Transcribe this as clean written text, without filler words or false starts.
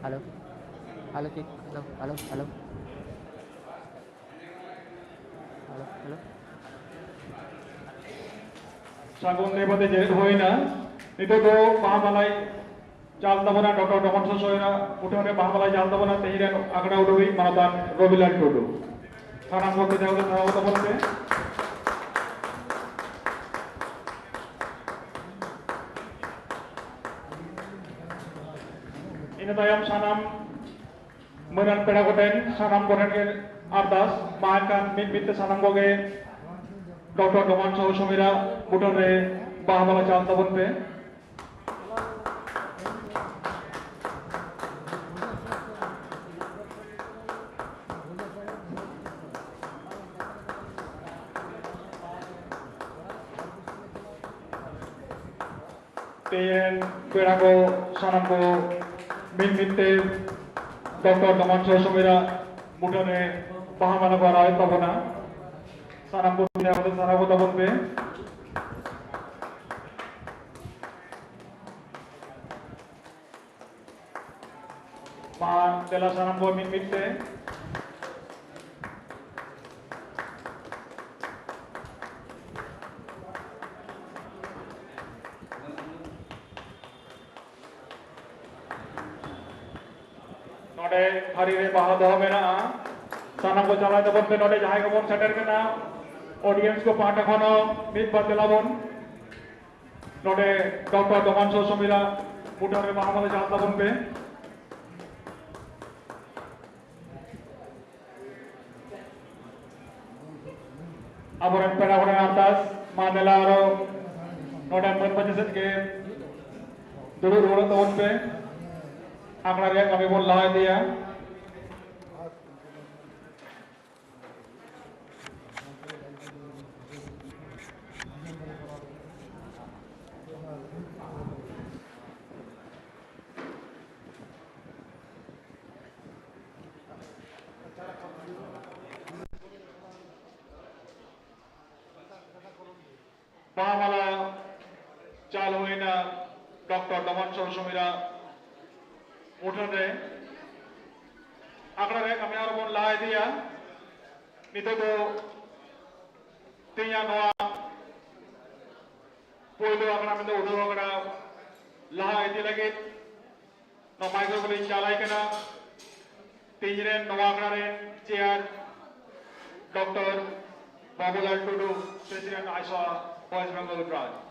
Halo, halo cik, halo, halo, halo, halo, halo. Sagun Nebate Hoina, Nitodo, Mahamalai, Jaltabana, Dr. Doman Sosoina, Putone Mahamalai Jaltabana, Tehiran, Agna Udui, Manatan, Robilan Tudu. Sanam Bote Jagata Tarawatabote. Ini tayam sanam menan pedagoten sanam konen ke ardas makan mit sanam goge Dr. Doman Sosomira Putone Mahamalai Jaltabana. Tiyan perago sanam ko mit Dr. Doman Sosomira Putone Mahamalai Barai Tabana sanam ko tidak ada sanam ko tabun pe. Ma dela sanam ko mit नोडे हरी रे बाहर दो मेरा सानम को चला जब पे नोडे जहाँ को बोन सेटर के ना ऑडियंस को पार्ट खाना मित बदला बोन नोडे डॉक्टर दोमान सोसोमिरा पुटर रे महामारी जाता बोन पे अब और पेड़ा होने आतास मानेला रो नोडे मन पचेसेट के दूर रोड तो बोन पे आंकड़ा रे कमी बोल लाए दिया महामाला चाल हुई ना डॉक्टर दमन सोसोमिरा उठने आंकड़ा रे कमी और बोल लाए दिया नितो तो तीन नवा पोइलो आंकड़ा में तो उधर आंकड़ा लाए दिया लगे नौ माइक्रो बोले चालाई के ना तीन रे नवा आंकड़ा रे चेयर डॉक्टर बाबूलाल टुडू प्रेसिडेंट आइसवा वेस्ट बंगाल प्रांत